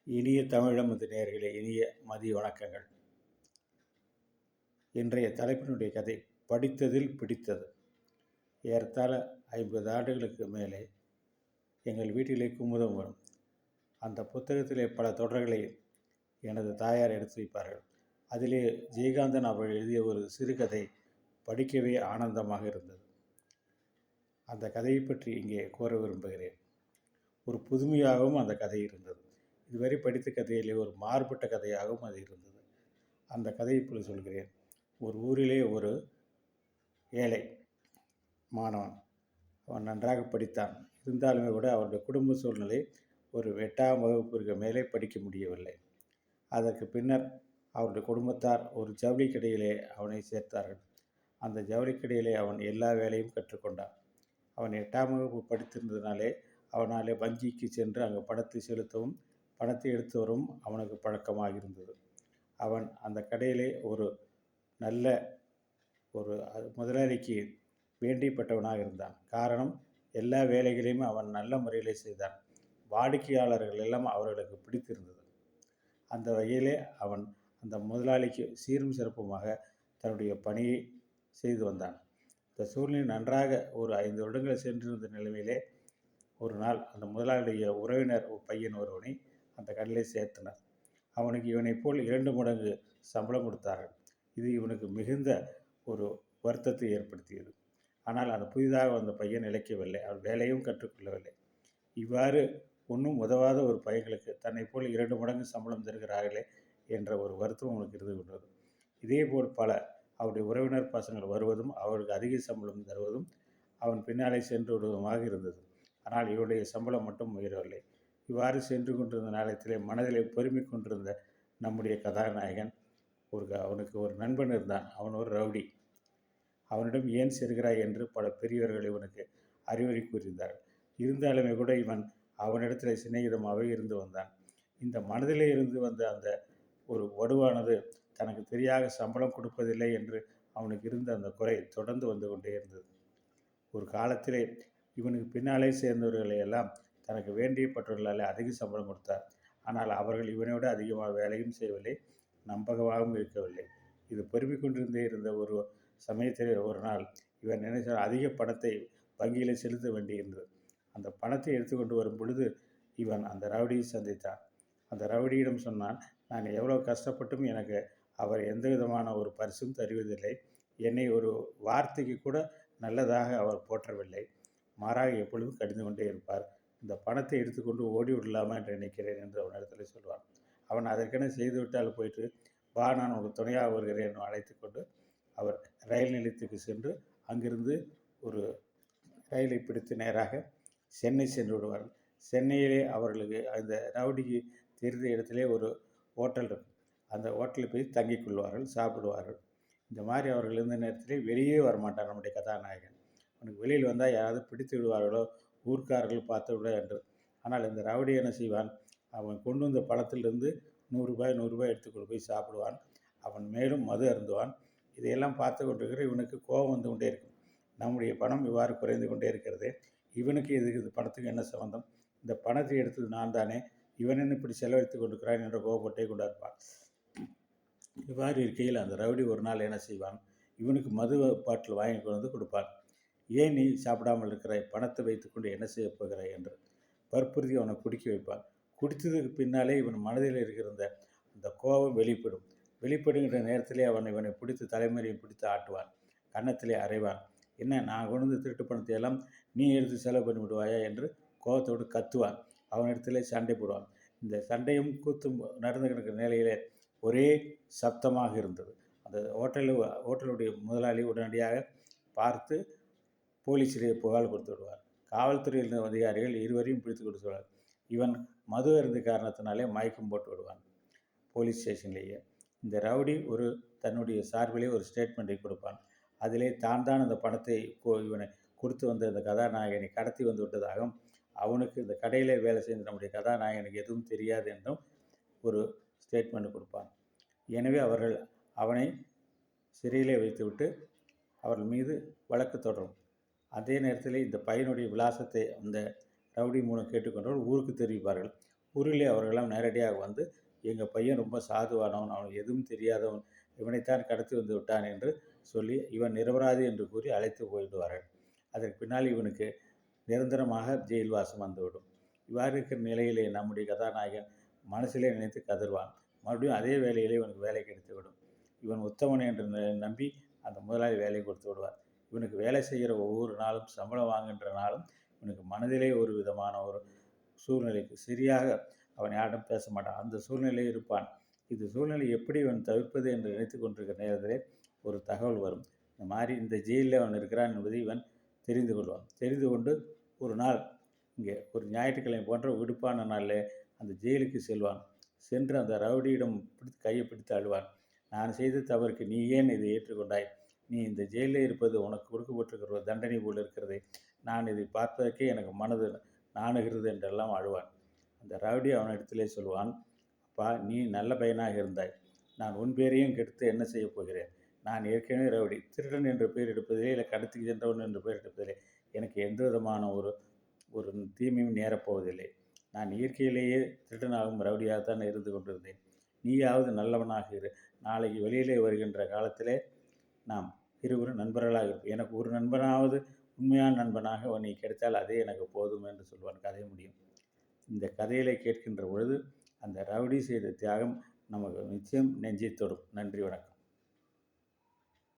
இனிய தமிழமுது நேயர்களே, இனிய மதிய வணக்கங்கள். இன்றைய தலைப்பினுடைய கதை படித்ததில் பிடித்தது. ஏறத்தாழ 50 ஆண்டுகளுக்கு மேலே எங்கள் வீட்டிலே குமுதம் வரும். அந்த புத்தகத்திலே பல தொடர்களை எனது தாயார் எடுத்து வைப்பார்கள். அதிலே ஜெயகாந்தன் அவர்கள் எழுதிய ஒரு சிறுகதை படிக்கவே ஆனந்தமாக இருந்தது. அந்த கதையை பற்றி இங்கே கூற விரும்புகிறேன். ஒரு புதுமையாகவும் அந்த கதை இருந்தது. இதுவரை படித்த கதையிலே ஒரு மாறுபட்ட கதையாகவும் அது இருந்தது. அந்த கதையை இப்பொழுது சொல்கிறேன். ஒரு ஊரிலே ஒரு ஏழை மாணவன். அவன் நன்றாக படித்தான். இருந்தாலுமே கூட அவருடைய குடும்ப சூழ்நிலை ஒரு 8ஆம் வகுப்பிற்கு மேலே படிக்க முடியவில்லை. அதற்கு பின்னர் அவருடைய குடும்பத்தார் ஒரு ஜவுளி கடையிலே அவனை சேர்த்தார்கள். அந்த ஜவுளி கடையிலே அவன் எல்லா வேலையும் கற்றுக்கொண்டான். அவன் 8ஆம் வகுப்பு படித்திருந்ததினாலே அவனாலே வங்கிக்கு சென்று அங்கே பணத்தை செலுத்தவும் பணத்தை எடுத்து வரவும் அவனுக்கு பழக்கமாக இருந்தது. அவன் அந்த கடையிலே ஒரு நல்ல ஒரு முதலாளிக்கு வேண்டியப்பட்டவனாக இருந்தான். காரணம், எல்லா வேலைகளையும் அவன் நல்ல முறையிலே செய்தான். வாடிக்கையாளர்கள் எல்லாம் அவர்களுக்கு பிடித்திருந்தது. அந்த வகையிலே அவன் அந்த முதலாளிக்கு சீரும் சிறப்புமாக தன்னுடைய பணியை செய்து வந்தான். இந்த சூழ்நிலை நன்றாக ஒரு 5 வருடங்கள் சென்றிருந்த நிலைமையிலே ஒரு நாள் அந்த முதலாளியுடைய உறவினர் பையன் ஒருவனை அந்த கடையிலே சேர்த்தனர். அவனுக்கு இவனைப் போல் 2 மடங்கு சம்பளம் கொடுத்தார்கள். இது இவனுக்கு மிகுந்த ஒரு வருத்தத்தை ஏற்படுத்தியது. ஆனால் அந்த புதிதாக வந்த பையன் நிலைக்கவில்லை. அவன் வேலையும் கற்றுக்கொள்ளவில்லை. இவ்வாறு ஒன்றும் உதவாத ஒரு பையன்களுக்கு தன்னை போல் 2 மடங்கு சம்பளம் தருகிறார்களே என்ற ஒரு வருத்தம் அவனுக்கு இருந்து கொண்டது. இதேபோல் பல அவருடைய உறவினர் பசங்கள் வருவதும் அவருக்கு அதிக சம்பளம் தருவதும் அவன் பின்னாலே சென்று விடுவதுமாக இருந்தது. ஆனால் இவருடைய சம்பளம் மட்டும் உயரவில்லை. இவ்வாறு சென்று கொண்டிருந்த நேரத்திலே மனதிலே பெருமை கொண்டிருந்த நம்முடைய கதாநாயகன் அவனுக்கு ஒரு நண்பன் இருந்தான். அவன் ஒரு ரவுடி. அவனிடம் ஏன் செல்கிறாய் என்று பல பெரியவர்கள் இவனுக்கு அறிவுரை கூறியிருந்தார்கள். இருந்தாலுமே கூட இவன் அவனிடத்தில் சிநேகிதமாகவே இருந்து வந்தான். இந்த மனதிலே இருந்து வந்த அந்த ஒரு வடுவானது தனக்கு சரியாக சம்பளம் கொடுப்பதில்லை என்று அவனுக்கு இருந்த அந்த குறை தொடர்ந்து வந்து கொண்டே இருந்தது. ஒரு காலத்திலே இவனுக்கு பின்னாலே சேர்ந்தவர்களை எல்லாம் தனக்கு வேண்டியப்பட்டவர்களால் அதிக சம்பளம் கொடுத்தார். ஆனால் அவர்கள் இவனை விட அதிகமாக வேலையும் செய்யவில்லை, நம்பகமாகவும் இருக்கவில்லை. இது பெருமை கொண்டிருந்தே இருந்த ஒரு சமயத்தில் ஒரு நாள் இவன் நினைச்சால் அதிக பணத்தை வங்கியில் செலுத்த வேண்டியிருந்தது. அந்த பணத்தை எடுத்துக்கொண்டு வரும் பொழுது இவன் அந்த ரவுடியை சந்தித்தான். அந்த ரவுடியிடம் சொன்னான், நான் எவ்வளோ கஷ்டப்பட்டும் எனக்கு அவர் எந்த விதமான ஒரு பரிசும் தருவதில்லை. என்னை ஒரு வார்த்தைக்கு கூட நல்லதாக அவர் போற்றவில்லை. மாறாக எப்பொழுதும் கடிந்து கொண்டே இருப்பார். இந்த பணத்தை எடுத்துக்கொண்டு ஓடி விடலாமா என்று நினைக்கிறேன் என்று அவனிடத்தில் சொல்வான். அவன் அதற்கென செய்துவிட்டால் போயிட்டு வா, நான் ஒரு துணையாக வருகிறேன் என்று அழைத்து கொண்டு அவர் ரயில் நிலையத்துக்கு சென்று அங்கிருந்து ஒரு ரயிலை பிடித்து நேராக சென்னை சென்று விடுவார்கள். சென்னையிலே அவர்களுக்கு அந்த ரவுடிக்கு தெரிந்த இடத்திலே ஒரு ஹோட்டல் இருக்கும். அந்த ஹோட்டலில் போய் தங்கிக் கொள்வார்கள், சாப்பிடுவார்கள். இந்த மாதிரி அவர்கள் இருந்த நேரத்திலே வெளியே வரமாட்டார் நம்முடைய கதாநாயகன். அவனுக்கு வெளியில் வந்தால் யாராவது பிடித்து விடுவார்களோ, ஊர்க்காரர்கள் பார்த்து விட என்று. ஆனால் இந்த ரவுடி என்ன செய்வான், அவன் கொண்டு வந்த பணத்திலிருந்து 100 ரூபாய் 100 ரூபாய் எடுத்துக்கொண்டு போய் சாப்பிடுவான். அவன் மேலும் மது அருந்துவான். இதையெல்லாம் பார்த்து கொண்டிருக்கிற இவனுக்கு கோபம் வந்து கொண்டே இருக்கும். நம்முடைய பணம் இவ்வாறு குறைந்து கொண்டே இருக்கிறது, இவனுக்கு இது பணத்துக்கு என்ன சம்பந்தம், இந்த பணத்தை எடுத்தது நான் தானே, இவன் என்ன இப்படி செலவழித்து கொண்டிருக்கிறான் என்ற கோபப்பட்டே கொண்டு இருப்பான். இவ்வாறு இருக்கையில் அந்த ரவுடி ஒரு நாள் என்ன செய்வான், இவனுக்கு மது பாட்டில் வாங்கி கொண்டு வந்து கொடுப்பான். ஏன் நீ சாப்பிடாமல் இருக்கிறாய், பணத்தை வைத்துக்கொண்டு என்ன செய்ய போகிறாய் என்று வற்புறுத்தி அவனை குடிக்க வைப்பான். குடித்ததுக்கு பின்னாலே இவன் மனதில் இருக்கிற அந்த கோபம் வெளிப்படுகின்ற நேரத்திலே இவனை பிடித்து தலைமுறையை பிடித்து ஆட்டுவான், கன்னத்திலே அறைவான். என்ன, நான் கொண்டு வந்து திருட்டு பணத்தை எல்லாம் நீ எடுத்து செலவு பண்ணி விடுவாயா என்று கோபத்தோடு கத்துவான். அவனிடத்திலே சண்டை போடுவான். இந்த சண்டையும் கூத்தும் நடந்து கிடக்கிற நிலையிலே ஒரே சப்தமாக இருந்தது. அந்த ஹோட்டலுடைய முதலாளி உடனடியாக பார்த்து போலீஸிலே புகார் கொடுத்து விடுவார். காவல்துறையில் இருந்த அதிகாரிகள் இருவரையும் பிடித்து கொடுத்துள்ளார். இவன் மது இருந்த காரணத்தினாலே மயக்கம் போட்டு விடுவான் போலீஸ் ஸ்டேஷன்லேயே. இந்த ரவுடி தன்னுடைய சார்பிலே ஒரு ஸ்டேட்மெண்ட்டை கொடுப்பான். அதிலே தான் அந்த பணத்தை இவனை கொடுத்து வந்த இந்த கதாநாயகனை கடத்தி வந்து விட்டதாகவும், அவனுக்கு இந்த கடையில் வேலை செய்த நம்முடைய கதாநாயகனுக்கு எதுவும் தெரியாது என்றும் ஒரு ஸ்டேட்மெண்ட் கொடுப்பான். எனவே அவர்கள் அவனை சிறையிலே வைத்துவிட்டு அவர்கள் மீது வழக்கு தொடரும். அதே நேரத்தில் இந்த பையனுடைய விலாசத்தை அந்த ரவுடி மூலம் கேட்டுக்கொண்டவர் ஊருக்கு தெரிவிப்பார்கள். ஊரிலே அவர்களெல்லாம் நேரடியாக வந்து எங்கள் பையன் ரொம்ப சாதுவானவன், அவனுக்கு எதுவும் தெரியாதவன், இவனைத்தான் கடத்தி வந்து விட்டான் என்று சொல்லி இவன் நிரபராதி என்று கூறி அழைத்து போய்விடுவார்கள். அதற்கு பின்னால் இவனுக்கு நிரந்தரமாக ஜெயில் வாசம் வந்துவிடும். இவ்வாறு இருக்கிற நிலையிலே நம்முடைய கதாநாயகன் மனசிலே நினைத்து கதறுவான். மறுபடியும் அதே வேலையிலே இவனுக்கு வேலை கிடைத்துவிடும். இவன் உத்தமன் என்று நம்பி அந்த முதலாளி வேலை கொடுத்து விடுவார். இவனுக்கு வேலை செய்கிற ஒவ்வொரு நாளும், சம்பளம் வாங்குகின்ற நாளும் இவனுக்கு மனதிலே ஒரு விதமான ஒரு சூழ்நிலைக்கு சரியாக அவன் யாரிடம் பேச மாட்டான். அந்த சூழ்நிலையில் இருப்பான். இந்த சூழ்நிலை எப்படி இவன் தவிர்ப்பது என்று நினைத்து கொண்டிருக்கிற நேரத்திலே ஒரு தகவல் வரும். இந்த மாதிரி இந்த ஜெயிலில் அவன் இருக்கிறான் என்பதை இவன் தெரிந்து கொள்வான். தெரிந்து கொண்டு ஒரு நாள் இங்கே ஒரு ஞாயிற்றுக்கிழமை போன்ற விடுப்பான நாளில் அந்த ஜெயிலுக்கு செல்வான். சென்று அந்த ரவுடியிடம் கையை பிடித்து அழுவான். நான் செய்த தவறுக்கு நீ ஏன் இதை ஏற்றுக்கொண்டாய்? நீ இந்த ஜெயிலில் இருப்பது உனக்கு கொடுக்கப்பட்டிருக்கிற ஒரு தண்டனை போல் இருக்கிறது. நான் இதை பார்ப்பதற்கே எனக்கு மனது நாணுகிறது என்றெல்லாம் அழுவான். அந்த ரவுடி அவனிடத்திலே சொல்வான், அப்பா, நீ நல்ல பையனாக இருந்தாய். நான் உன் பேரையும் கெடுத்து என்ன செய்ய போகிறேன்? நான் ஏற்கனவே ரவுடி. திருடன் என்ற பெயர் எடுப்பதிலே, இல்லை கடத்திக்கு சென்றவன் என்ற பெயர் எடுப்பதிலே எனக்கு எந்த விதமான ஒரு தீமையும் நேரப்போவதில்லை. நான் இயற்கையிலேயே திருடனாகவும் ரவுடியாகத்தான் இருந்து கொண்டிருந்தேன். நீயாவது நல்லவனாக இரு. நாளைக்கு வெளியிலே வருகின்ற காலத்திலே நாம் இருவரும் நண்பர்களாக இருப்போம். எனக்கு ஒரு நண்பனாவது உண்மையான நண்பனாக நீ கிடைத்தால் அதே எனக்கு போதும் என்று சொல்வான். கதை முடியும். இந்த கதைகளை கேட்கின்ற பொழுது அந்த ரவுடி செய்த தியாகம் நமக்கு நிச்சயம் நெஞ்சை தொடும். நன்றி, வணக்கம்.